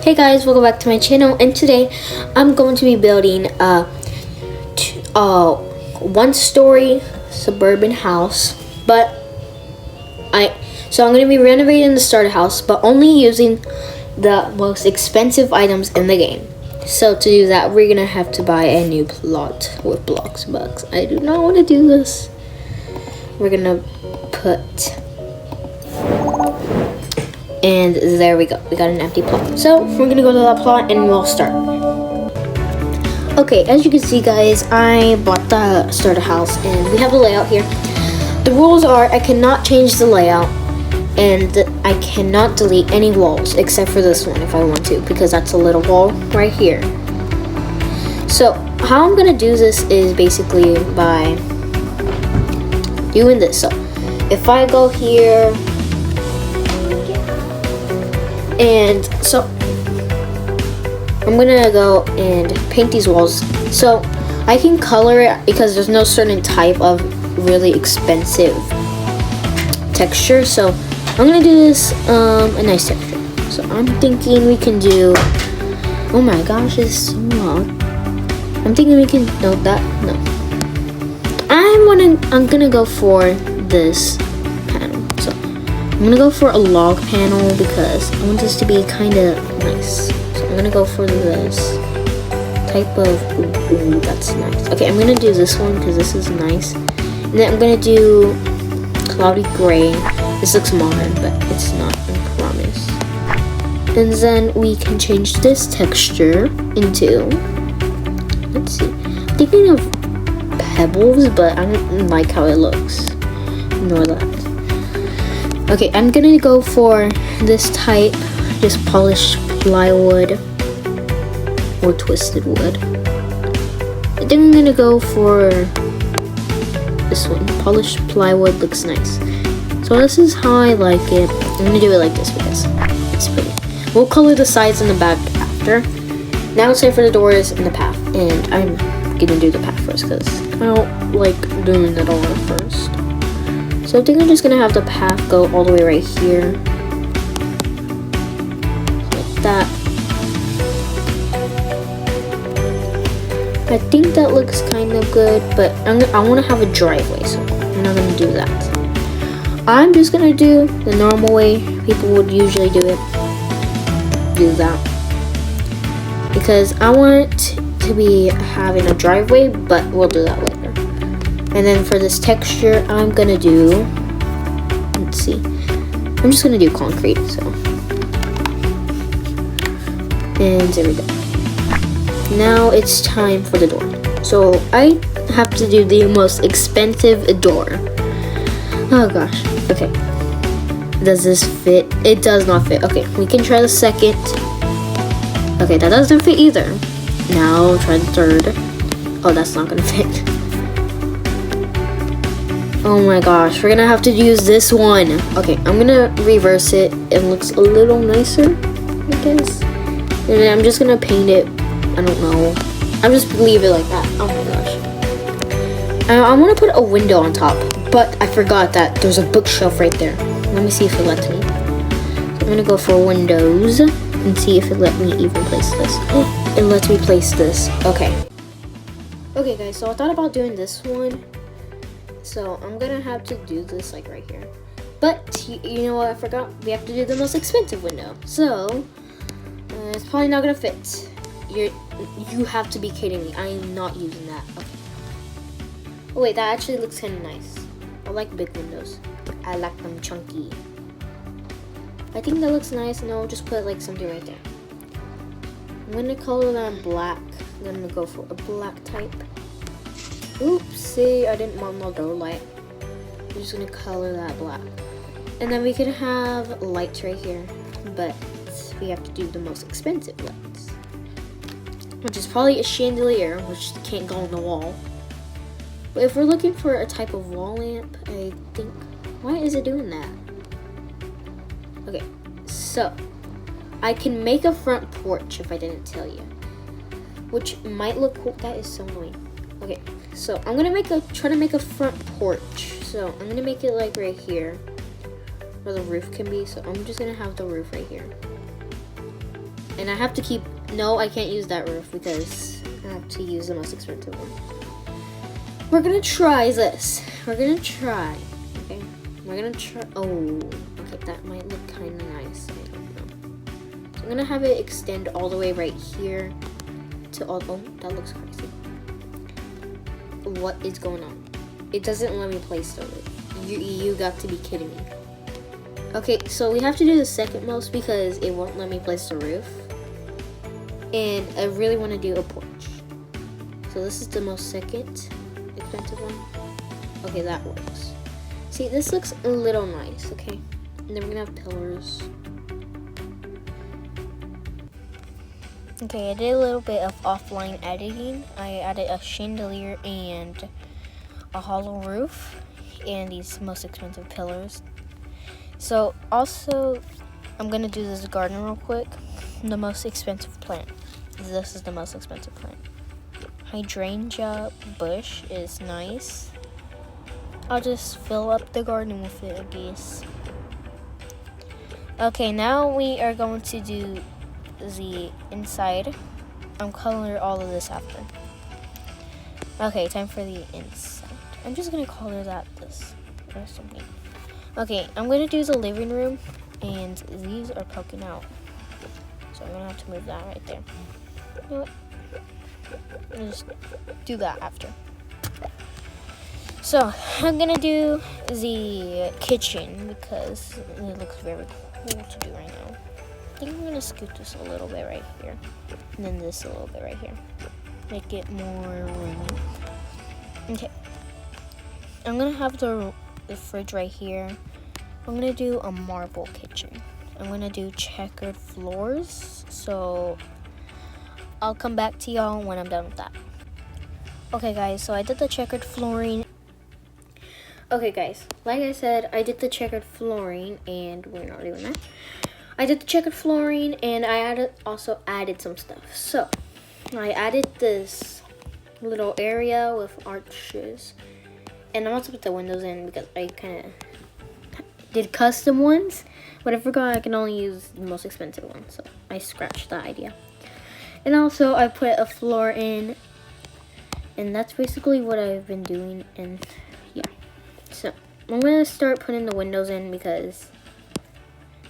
Hey guys, welcome back to my channel, and today I'm going to be building a one-story suburban house. So I'm going to be renovating the starter house, but only using the most expensive items in the game. So to do that, we're gonna have to buy a new plot with blocks. But I do not want to do this. We're gonna put. And there we go. We got an empty plot. So we're gonna go to that plot and we'll start. Okay, as you can see, guys, I bought the starter house and we have the layout here. The rules are I cannot change the layout and I cannot delete any walls except for this one if I want to, because that's a little wall right here. So how I'm gonna do this is basically by doing this. So if I go here, and so I'm gonna go and paint these walls. So I can color it because there's no certain type of really expensive texture. So I'm gonna do this a nice texture. So I'm thinking we can do, oh my gosh, it's so loud. I'm thinking we can, no, I'm gonna go for this panel. So I'm gonna go for a log panel because I want this to be kind of nice. So I'm gonna go for this type of, ooh, that's nice. Okay, I'm gonna do this one because this is nice. And then I'm gonna do cloudy gray. This looks modern, but it's not, I promise. And then we can change this texture into, let's see, I'm thinking of pebbles, but I don't like how it looks. Ignore that. Okay, I'm gonna go for this type, just polished plywood or twisted wood. I think I'm gonna go for this one. Polished plywood looks nice. So this is how I like it. I'm gonna do it like this because it's pretty. We'll color the sides and the back after. Now it's time for the doors and the path, and I'm gonna do the path first because I don't like doing the door first. So I think I'm just gonna have the path go all the way right here. Like that. I think that looks kind of good, but I want to have a driveway, so I'm not gonna do that. I'm just gonna do the normal way people would usually do it. Do that. Because I want to be having a driveway, but we'll do that later. And then for this texture, I'm gonna do, let's see, I'm just gonna do concrete, so. And there we go. Now it's time for the door. So I have to do the most expensive door. Oh gosh, okay. Does this fit? It does not fit. Okay, we can try the second. Okay, that doesn't fit either. Now try the third. Oh, that's not gonna fit. Oh my gosh, we're gonna have to use this one. Okay, I'm gonna reverse it. It looks a little nicer, I guess. And then I'm just gonna paint it. I don't know. I'll just leave it like that. Oh my gosh. I want to put a window on top, but I forgot that there's a bookshelf right there. Let me see if it lets me. So I'm gonna go for windows and see if it let me even place this. It lets me place this. Okay. Okay guys, so I thought about doing this one. So I'm gonna have to do this like right here. But you know what I forgot? We have to do the most expensive window. So it's probably not gonna fit. You have to be kidding me. I am not using that. Okay. Oh wait, that actually looks kind of nice. I like big windows. I like them chunky. I think that looks nice, and I'll just put like something right there. I'm gonna color that black. I'm gonna go for a black type. Oopsie, I didn't want no door light. I'm just gonna color that black. And then we can have lights right here, but we have to do the most expensive lights, which is probably a chandelier, which can't go on the wall. But if we're looking for a type of wall lamp, I think, why is it doing that? Okay, so I can make a front porch if I didn't tell you, which might look cool. That is so annoying. Okay, so I'm gonna try to make a front porch. So I'm gonna make it like right here, where the roof can be. So I'm just gonna have the roof right here. And I have to keep, no, I can't use that roof because I have to use the most expensive one. We're gonna try this. We're gonna try, okay? We're gonna try, oh, okay, that might look kind of nice. I don't know. So I'm gonna have it extend all the way right here to all, oh, that looks crazy. What is going on? It doesn't let me place the roof. You got to be kidding me. Okay, so we have to do the second most because it won't let me place the roof. And I really want to do a porch. So this is the most second expensive one. Okay, that works. See, this looks a little nice, okay? And then we're gonna have pillars. Okay, I did a little bit of offline editing. I added a chandelier and a hollow roof and these most expensive pillars. So also, I'm gonna do this garden real quick. The most expensive plant. This is the most expensive plant. Hydrangea bush is nice. I'll just fill up the garden with it, I guess. Okay, now we are going to do the inside. I'm color all of this after. Okay, time for the inside. I'm just gonna color that this or something. Okay, I'm gonna do the living room, and these are poking out. So I'm gonna have to move that right there. You know what? I'll just do that after. So I'm gonna do the kitchen because it looks very cool to do right now. I think I'm gonna scoot this a little bit right here, and then this a little bit right here. Make it more roomy. Okay. I'm gonna have the fridge right here. I'm gonna do a marble kitchen. I'm gonna do checkered floors. So I'll come back to y'all when I'm done with that. Okay guys, so I did the checkered flooring. Okay guys, like I said, I did the checkered flooring and we're not doing that. I did the checkered flooring and I also added some stuff. So I added this little area with arches. And I'm also put the windows in because I kind of did custom ones, but I forgot I can only use the most expensive one, so I scratched that idea. And also I put a floor in, and that's basically what I've been doing. And yeah, so I'm gonna start putting the windows in because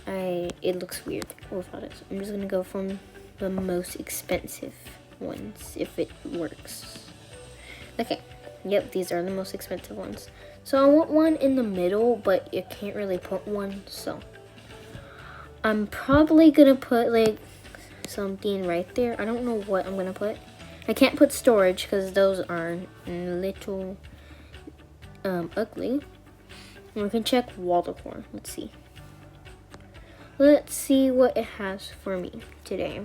it looks weird without it. So I'm just gonna go from the most expensive ones if it works. Okay. Yep, these are the most expensive ones. So I want one in the middle, but you can't really put one, so I'm probably gonna put like something right there. I don't know what I'm gonna put. I can't put storage because those are a little ugly. And we can check wall decor. Let's see. Let's see what it has for me today.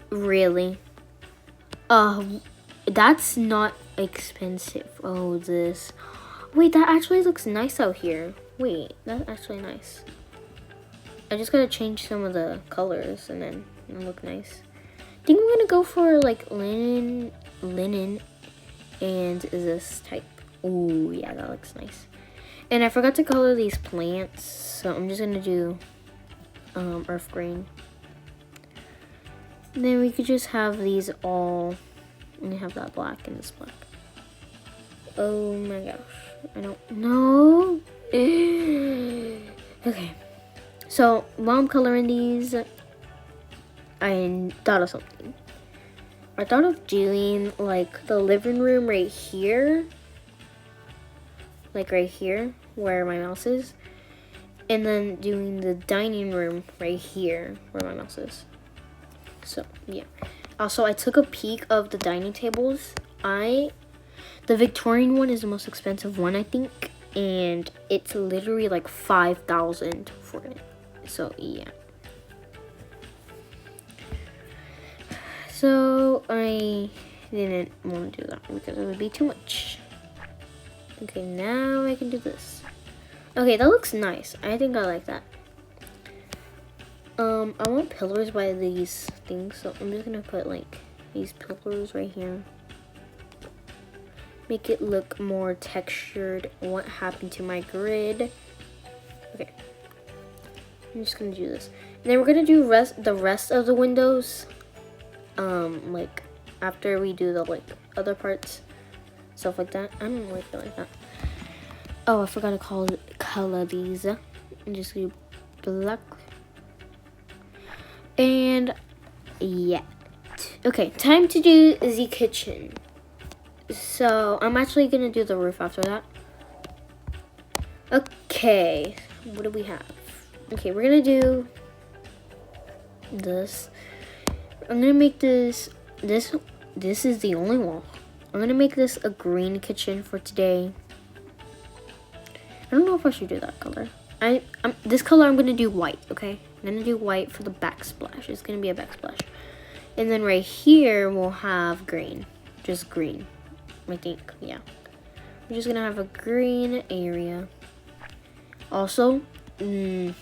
Really? That's not expensive. Oh, this. Wait, that actually looks nice out here. Wait, that's actually nice. I just gotta change some of the colors and then it'll look nice. I think I'm gonna go for like linen and this type. Oh, yeah, that looks nice. And I forgot to color these plants, so I'm just gonna do earth green. And then we could just have these all. And you have that black and this black. Oh my gosh. I don't know. Okay. So while I'm coloring these, I thought of something. I thought of doing like the living room right here. Like right here where my mouse is. And then doing the dining room right here where my mouse is. So yeah. Also, I took a peek of the dining tables. The Victorian one is the most expensive one, I think. And it's literally like $5,000 for it. So, yeah. So, I didn't want to do that because it would be too much. Okay, now I can do this. Okay, that looks nice. I think I like that. I want pillars by these things, so I'm just gonna put like these pillars right here. Make it look more textured. What happened to my grid? Okay. I'm just gonna do this. And then we're gonna do the rest of the windows. Like after we do the like other parts, stuff like that. I don't like it like that. Oh, I forgot to color these. I'm just gonna do black. And yeah. Okay, time to do the kitchen. So I'm actually gonna do the roof after that. Okay, what do we have? Okay, we're gonna do this. I'm gonna make this is the only wall. I'm gonna make this a green kitchen for today. I don't know if I should do that color. This color I'm gonna do white, okay? I'm gonna do white for the backsplash. It's gonna be a backsplash. And then right here we'll have green. Just green. I think, yeah. We're just gonna have a green area. Also, there's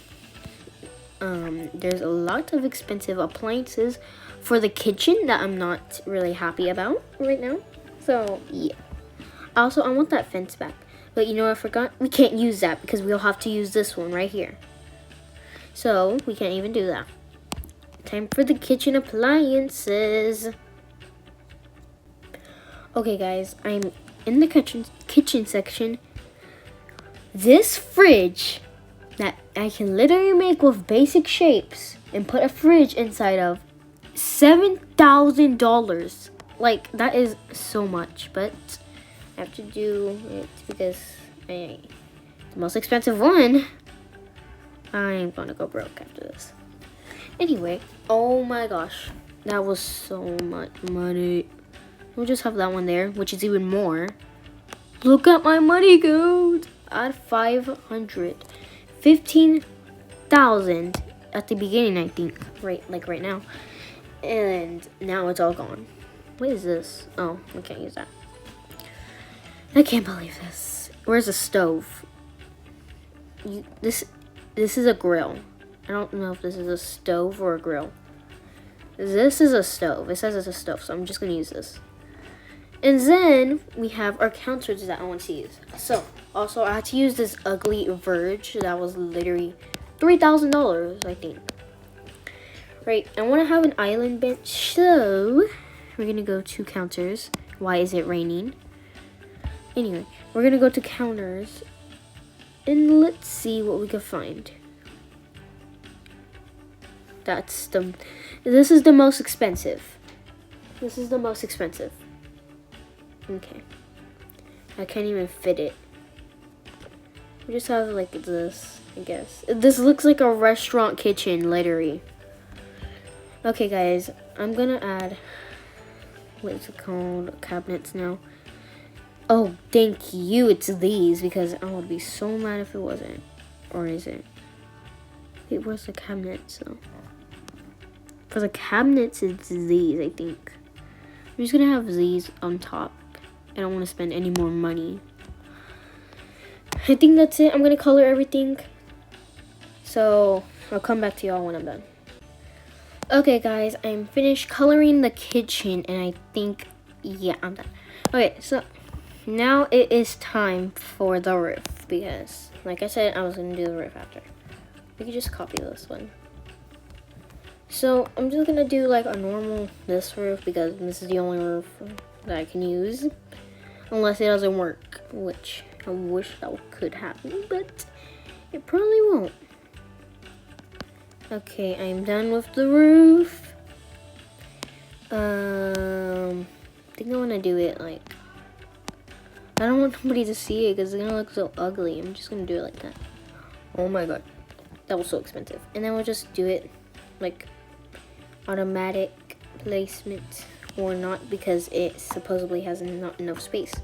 a lot of expensive appliances for the kitchen that I'm not really happy about right now. So, yeah. Also, I want that fence back. But you know what I forgot? We can't use that because we'll have to use this one right here. So, we can't even do that. Time for the kitchen appliances. Okay, guys, I'm in the kitchen section. This fridge that I can literally make with basic shapes and put a fridge inside of, $7,000. Like, that is so much, but I have to do it because the most expensive one, I'm gonna go broke after this. Anyway, oh my gosh, that was so much money. We'll just have that one there, which is even more. Look at my money goes. At 515,000 at the beginning, I think, right now, and now it's all gone. What is this? Oh, we can't use that. I can't believe this. Where's the stove? This is a grill. I don't know if this is a stove or a grill. This is a stove. It says it's a stove, so I'm just gonna use this. And then we have our counters that I want to use. So, also I had to use this ugly Verge that was literally $3,000, I think. Right, I want to have an island bench, so we're gonna go to counters. Why is it raining? Anyway, we're gonna go to counters, and let's see what we can find. This is the most expensive. This is the most expensive. Okay. I can't even fit it. We just have like this, I guess. This looks like a restaurant kitchen, literally. Okay, guys, I'm gonna add, what is it called? Cabinets now. Oh, thank you, it's these, because I would be so mad if it wasn't. Or is it? Wait, where's the cabinets though? For the cabinets, it's these, I think. I'm just gonna have these on top. I don't want to spend any more money. I think that's it. I'm gonna color everything. So I'll come back to y'all when I'm done. Okay, guys, I'm finished coloring the kitchen, and I think, yeah, I'm done. Okay, so now it is time for the roof, because, like I said, I was gonna do the roof after. We could just copy this one. So I'm just gonna do like a normal this roof because this is the only roof that I can use, unless it doesn't work, which I wish that could happen, but it probably won't. Okay, I'm done with the roof. I think I want to do it like, I don't want somebody to see it because it's gonna look so ugly. I'm just gonna do it like that. Oh my god, that was so expensive. And then we'll just do it like automatic placement or not, because it supposedly has not enough space.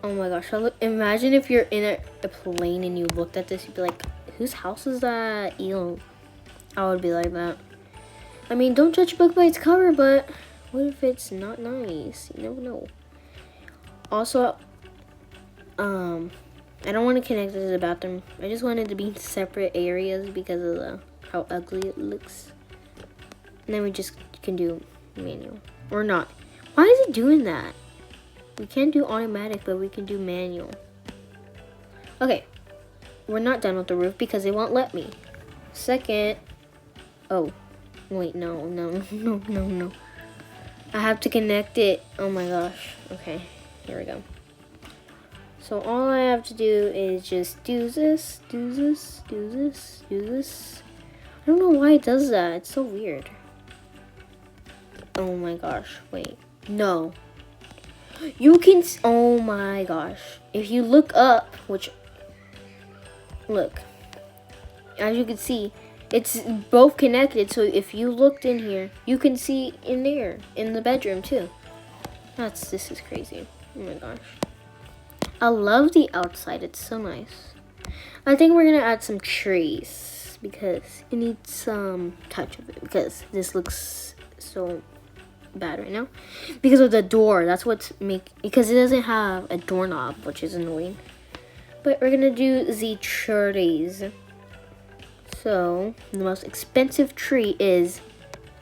Oh my gosh, imagine if you're in a plane and you looked at this, you'd be like, whose house is that? Ew. I would be like that. I mean, don't judge a book by its cover, but what if it's not nice? You never know. Also, I don't want to connect it to the bathroom. I just wanted to be in separate areas because of how ugly it looks. And then we just can do manual. Or not. Why is it doing that? We can't do automatic, but we can do manual. Okay. We're not done with the roof because it won't let me. Second, oh, wait, no. I have to connect it. Oh my gosh. Okay, here we go. So all I have to do is just do this. I don't know why it does that. It's so weird. Oh my gosh, wait. No. You can, oh my gosh. If you look up, look. As you can see, it's both connected. So if you looked in here, you can see in there, in the bedroom too. This is crazy. Oh my gosh. I love the outside. It's so nice. I think we're gonna add some trees because it needs some touch of it because this looks so bad right now because of the door. That's what's because it doesn't have a doorknob, which is annoying. But we're gonna do the trees. So the most expensive tree is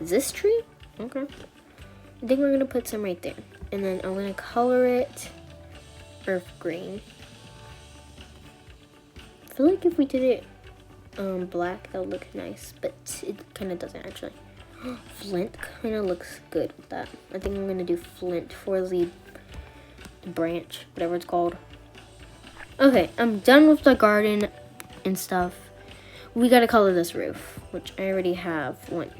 this tree. Okay, I think we're gonna put some right there, and then I'm gonna color it earth green. I feel like if we did it black, that would look nice, but it kind of doesn't actually. Flint kind of looks good with that. I think I'm gonna do flint for the branch, whatever it's called. Okay, I'm done with the garden and stuff. We gotta color this roof, which I already have one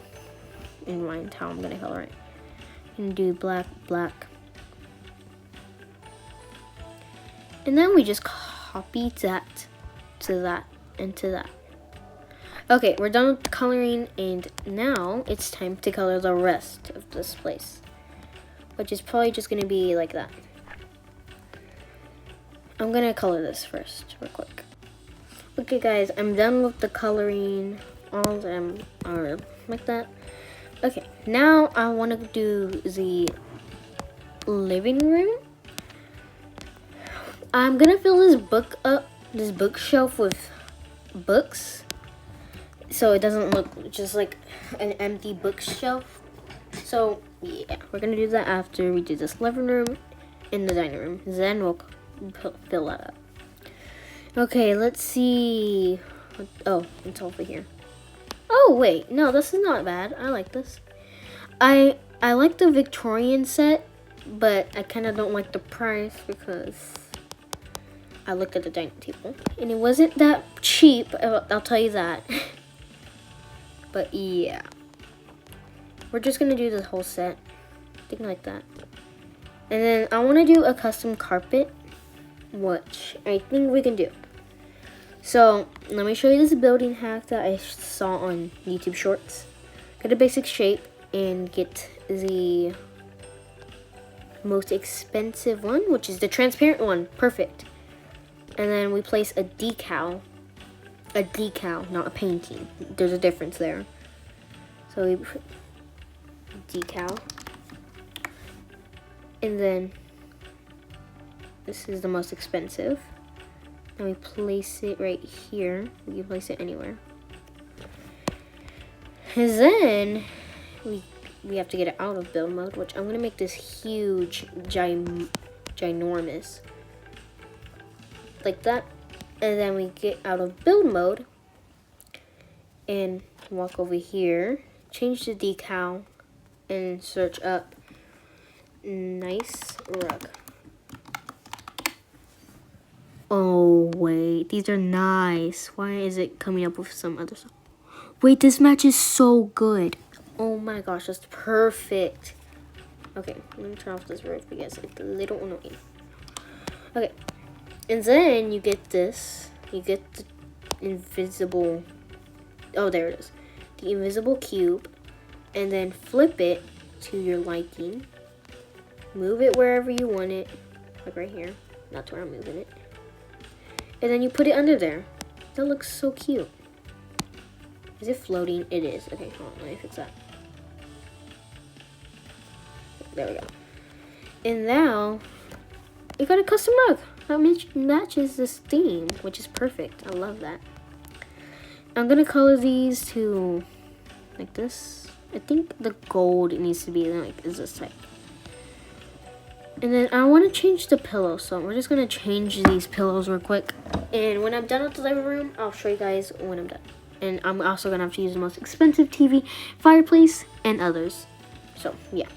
in mind how I'm gonna color it. I'm gonna do black. And then we just copy that to that and to that. Okay, we're done with the coloring, and now it's time to color the rest of this place, which is probably just gonna be like that. I'm gonna color this first real quick. Okay guys, I'm done with the coloring. All of them are like that. Okay, now I want to do the living room. I'm gonna fill this bookshelf with books, so it doesn't look just like an empty bookshelf. So yeah, we're gonna do that after we do this living room and the dining room. Then we'll fill that up. Okay, let's see. Oh, it's over here. Oh wait, no, this is not bad. I like this. I like the Victorian set, but I kind of don't like the price because I looked at the dining table and it wasn't that cheap. I'll tell you that. But yeah, we're just gonna do the whole set, thing like that. And then I want to do a custom carpet, which I think we can do. So let me show you this building hack that I saw on YouTube Shorts. Get a basic shape and get the most expensive one, which is the transparent one. Perfect. And then we place a decal, not a painting. There's a difference there. So we put decal, and then this is the most expensive. And we place it right here. We can place it anywhere. And then we have to get it out of build mode, which I'm gonna make this huge, ginormous, like that. And then we get out of build mode and walk over here, change the decal, and search up nice rug. Oh wait, these are nice. Why is it coming up with some other stuff? Wait, this matches so good. Oh my gosh, that's perfect. Okay, let me turn off this roof because it's a little annoying. Okay, and then you get this. You get the invisible. Oh, there it is. The invisible cube, and then flip it to your liking. Move it wherever you want it, like right here. That's where I'm moving it. And then you put it under there. That looks so cute. Is it floating? It is. Okay, hold on. Let me fix that. There we go. And now, you got a custom rug that matches this theme, which is perfect. I love that. I'm going to color these to like this. I think the gold needs to be like is this type. And then I want to change the pillow, so we're just going to change these pillows real quick. And when I'm done with the living room, I'll show you guys when I'm done. and I'm also gonna have to use the most expensive TV, fireplace, and others. So yeah.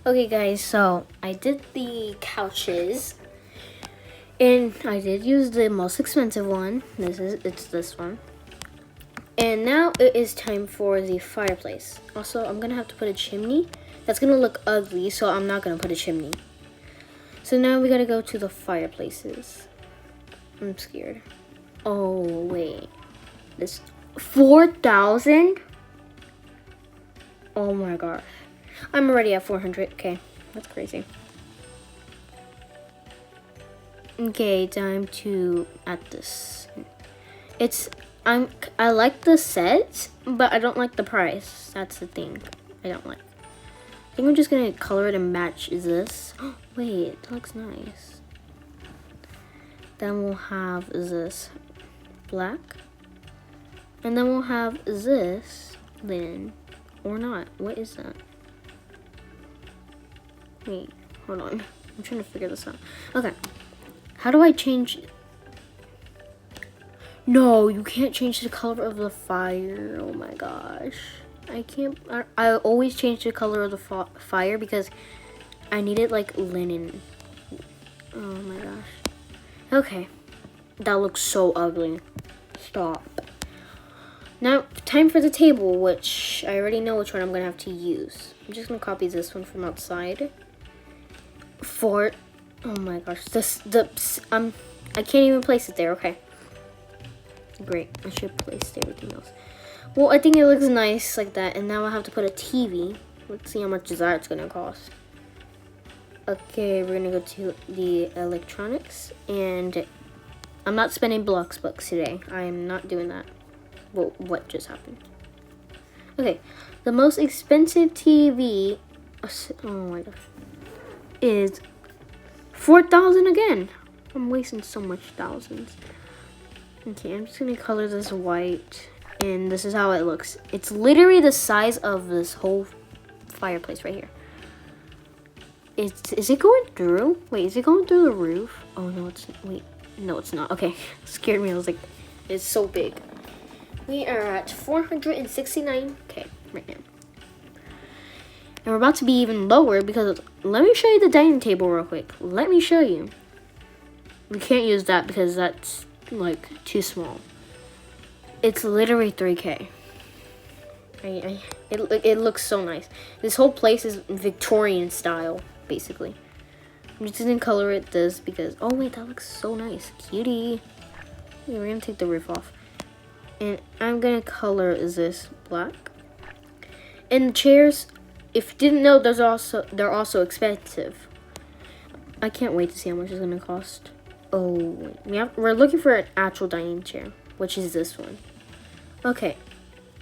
Okay guys, so I did the couches, and I did use the most expensive one. It's this one. And now it is time for the fireplace. Also, I'm gonna have to put a chimney. That's gonna look ugly, so I'm not gonna put a chimney. So now we gotta go to the fireplaces. I'm scared. Oh wait, this 4,000? Oh my gosh, I'm already at 400. Okay, that's crazy. Okay, time to add this. I like the set, but I don't like the price. That's the thing I don't like. I think I'm just gonna color it and match this. Wait, that looks nice. Then we'll have this black, and then we'll have this linen, or not. What is that? Wait, hold on. I'm trying to figure this out. Okay, how do I change? No, you can't change the color of the fire. Oh my gosh. I can't. I always change the color of the fire because I need it like linen. Oh my gosh. Okay. That looks so ugly. Stop. Now, time for the table, which I already know which one I'm going to have to use. I'm just going to copy this one from outside. Oh my gosh. I can't even place it there. Okay. Great, I should place everything else. Well, I think it looks nice like that, and now I have to put a TV. Let's see how much that's gonna cost. Okay, we're gonna go to the electronics, and I'm not spending bucks today. I am not doing that. Well, what just happened? Okay, the most expensive TV, oh my gosh, is 4,000 again. I'm wasting so much thousands. Okay, I'm just gonna color this white, and this is how it looks. It's literally the size of this whole fireplace right here. Is it going through? Wait, is it going through the roof? Oh no, no, it's not. Okay, scared me. I was like, it's so big. We are at 469K right now, and we're about to be even lower because let me show you the dining table real quick. Let me show you. We can't use that because that's like too small. It's literally 3K. It looks so nice. This whole place is Victorian style, basically. I'm just gonna color it this because, oh wait, that looks so nice. Cutie. Okay, we're gonna take the roof off. And I'm gonna color this black. And the chairs, if you didn't know, they're also expensive. I can't wait to see how much it's gonna cost. Oh, we're looking for an actual dining chair, which is this one. Okay,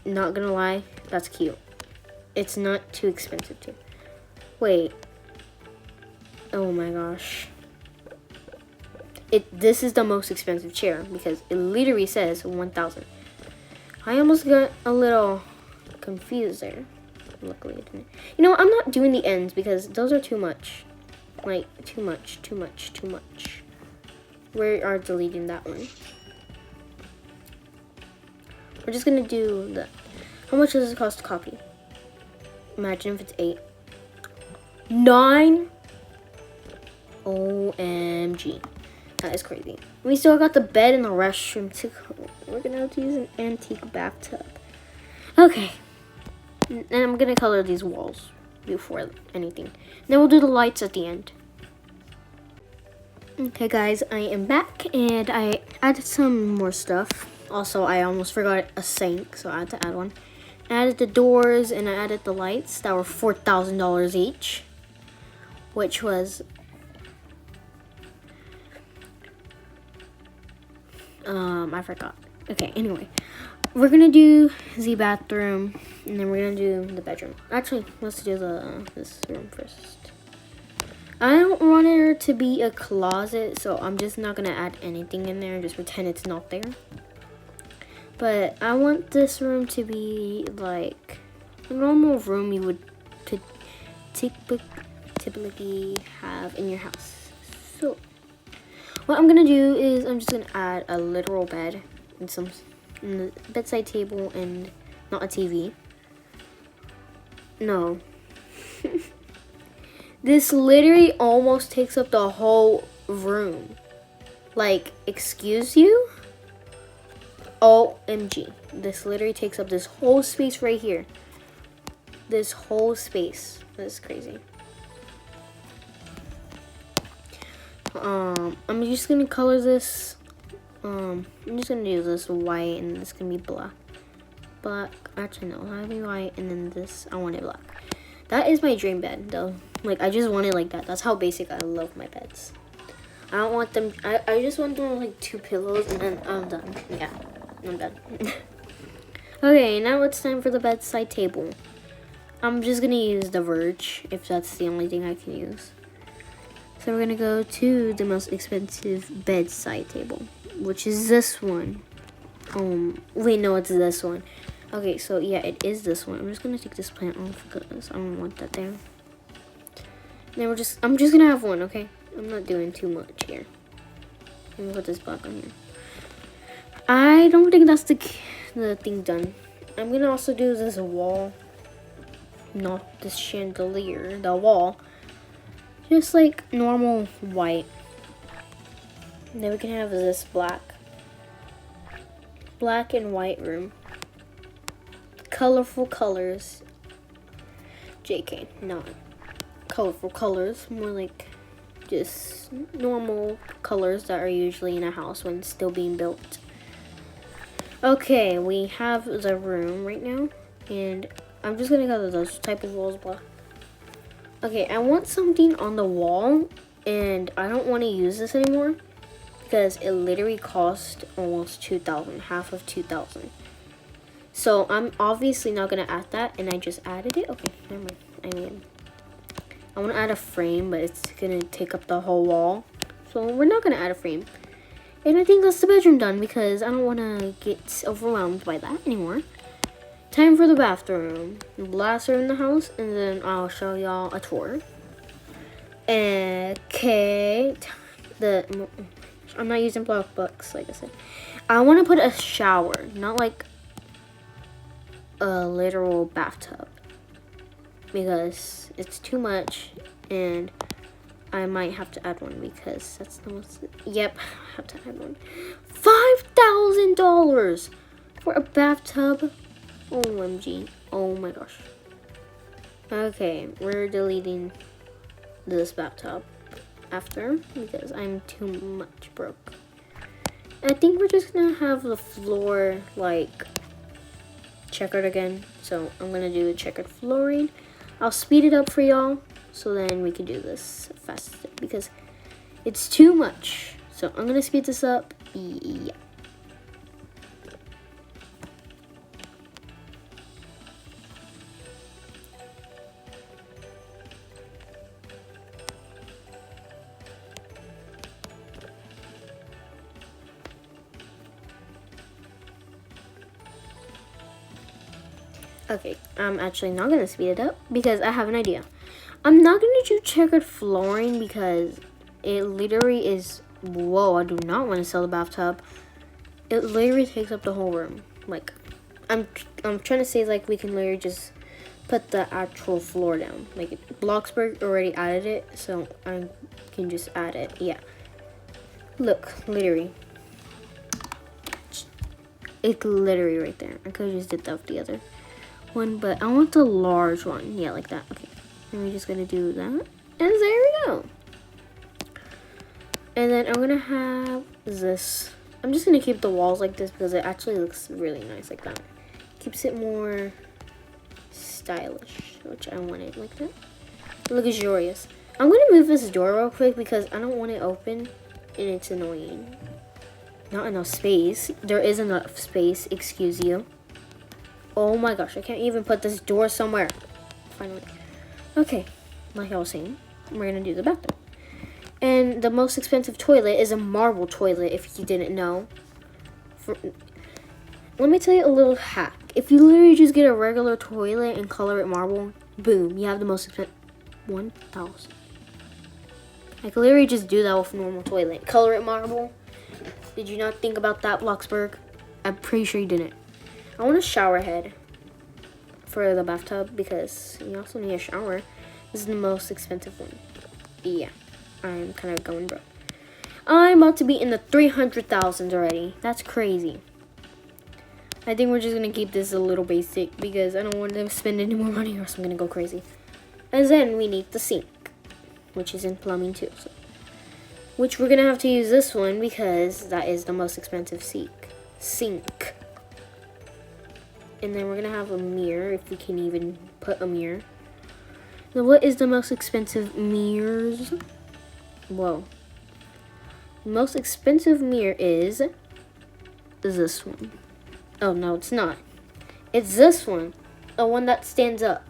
not gonna lie, that's cute. It's not too expensive too. Wait. Oh my gosh. This is the most expensive chair because it literally says 1,000. I almost got a little confused there. Luckily it didn't. You know what? I'm not doing the ends because those are too much. Like, too much. We are deleting that one. We're just gonna do the. How much does it cost to copy? Imagine if it's 8. 9. OMG. That is crazy. We still got the bed and the restroom to. We're gonna have to use an antique bathtub. Okay. And I'm gonna color these walls before anything. Then we'll do the lights at the end. Okay guys, I am back and I added some more stuff. Also, I almost forgot a sink, so I had to add one. I added the doors and I added the lights that were $4,000 each, which was I forgot. Okay, anyway, we're gonna do the bathroom and then we're gonna do the bedroom. Actually, let's do this room first. I don't want it to be a closet, so I'm just not gonna add anything in there. Just pretend it's not there. But I want this room to be like a normal room you would typically have in your house. So what I'm gonna do is I'm just gonna add a literal bed and some and the bedside table, and not a TV. No. This literally almost takes up the whole room. Like, excuse you? OMG. This literally takes up this whole space right here. This whole space. That's crazy. I'm just gonna color this. I'm just gonna do this white, and this gonna be black. Black. Actually, no. That'll be white, and then this. I want it black. That is my dream bed, though. Like, I just want it like that. That's how basic I love my beds. I don't want them. I just want them with like 2 pillows, and then I'm done. Yeah, I'm done. Okay, now it's time for the bedside table. I'm just gonna use the Verge if that's the only thing I can use. So we're gonna go to the most expensive bedside table, which is this one. Wait, no, it's this one. Okay, so yeah, it is this one. I'm just gonna take this plant off because I don't want that there. Then I'm just gonna have one, okay? I'm not doing too much here. Let me put this black on here. I don't think that's the thing done. I'm gonna also do this wall. Not this chandelier, the wall. Just like normal white. And then we can have this black. Black and white room. Colorful colors. JK, not colorful colors. More like just normal colors that are usually in a house when it's still being built. Okay, we have the room right now, and I'm just gonna color those type of walls black. Okay, I want something on the wall, and I don't want to use this anymore because it literally cost almost 2,000, half of 2,000. So I'm obviously not gonna add that, and I just added it. Okay, never mind. I want to add a frame, but it's gonna take up the whole wall, so we're not gonna add a frame. And I think that's the bedroom done because I don't want to get overwhelmed by that anymore. Time for the bathroom. The last room in the house, and then I'll show y'all a tour. Okay, I'm not using block books, like I said. I want to put a shower, not like a literal bathtub, because it's too much, and I might have to add one because that's the most. Yep, I have to add one. $5,000 for a bathtub. OMG. Oh my gosh. Okay, we're deleting this bathtub after because I'm too much broke. I think we're just gonna have the floor like checkered again. So I'm gonna do the checkered flooring. I'll speed it up for y'all so then we can do this fast because it's too much. So I'm gonna speed this up. Yeah. Okay, I'm actually not gonna speed it up because I have an idea. I'm not gonna do checkered flooring because it literally is. Whoa, I do not want to sell the bathtub. It literally takes up the whole room. Like, I'm trying to say like we can literally just put the actual floor down. Like Bloxburg already added it, so I can just add it. Yeah. Look, literally. It's literally right there. I could have just did that with the other one, but I want the large one. Yeah, like that. Okay. And we're just gonna do that. And there we go. And then I'm gonna have this. I'm just gonna keep the walls like this because it actually looks really nice like that. Keeps it more stylish, which I want it like that. Luxurious. I'm gonna move this door real quick because I don't want it open and it's annoying. Not enough space. There is enough space, excuse you. Oh my gosh, I can't even put this door somewhere. Finally. Okay, like I was saying, we're gonna do the bathroom. And the most expensive toilet is a marble toilet, if you didn't know. Let me tell you a little hack. If you literally just get a regular toilet and color it marble, boom, you have the most expensive. 1,000. I could literally just do that with a normal toilet. Color it marble. Did you not think about that, Bloxburg? I'm pretty sure you didn't. I want a shower head for the bathtub because you also need a shower. This is the most expensive one. Yeah, I'm kind of going broke. I'm about to be in the 300,000s already. That's crazy. I think we're just gonna keep this a little basic because I don't want to spend any more money or else I'm gonna go crazy. And then we need the sink, which is in plumbing too. So, which we're gonna have to use this one because that is the most expensive sink. And then we're gonna have a mirror if we can even put a mirror. Now, what is the most expensive mirrors? Whoa. The most expensive mirror is this one. Oh, no, it's not. It's this one. The one that stands up.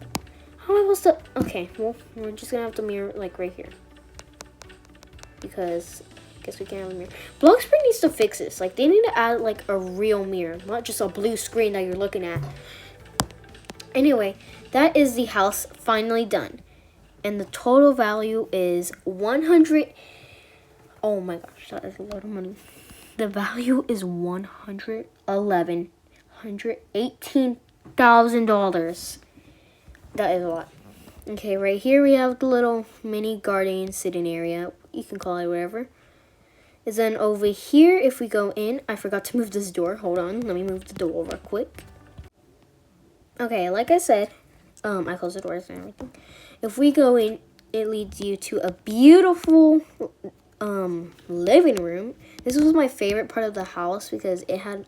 How am I supposed to... Okay, well, we're just going to have the mirror, like, right here. Because I guess we can't have a mirror. Bloxburg needs to fix this. Like, they need to add, like, a real mirror. Not just a blue screen that you're looking at. Anyway, that is the house finally done. And the total value is 100... Oh, my gosh, that is a lot of money. The value is $118,000. That is a lot. Okay, right here we have the little mini garden sitting area. You can call it whatever. And then over here, if we go in, I forgot to move this door. Hold on, let me move the door real quick. Okay, like I said, I closed the doors and everything. If we go in, it leads you to a beautiful living room. This was my favorite part of the house because it had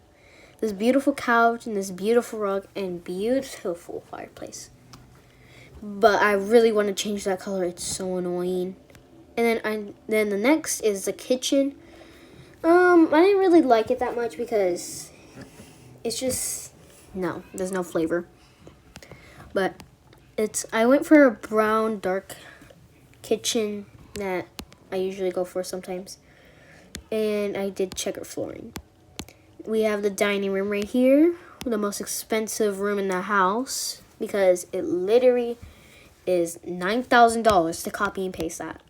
this beautiful couch and this beautiful rug and beautiful fireplace. But I really want to change that color. It's so annoying. And then the next is the kitchen. I didn't really like it that much because it's just there's no flavor. But I went for a brown dark kitchen that I usually go for sometimes. And I did checker flooring. We have the dining room right here, the most expensive room in the house because it literally is $9,000 to copy and paste that.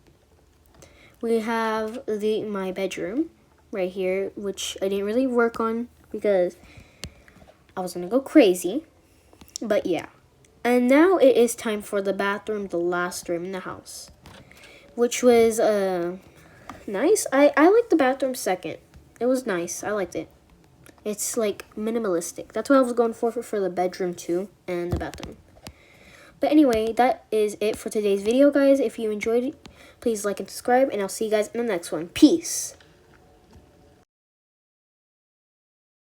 We have my bedroom right here, which I didn't really work on because I was gonna go crazy. But yeah. And now it is time for the bathroom, the last room in the house, which was nice. I liked the bathroom second. It was nice. I liked it. It's like minimalistic. That's what I was going for the bedroom too and the bathroom. But anyway, that is it for today's video, guys. If you enjoyed it, please like and subscribe, and I'll see you guys in the next one. Peace.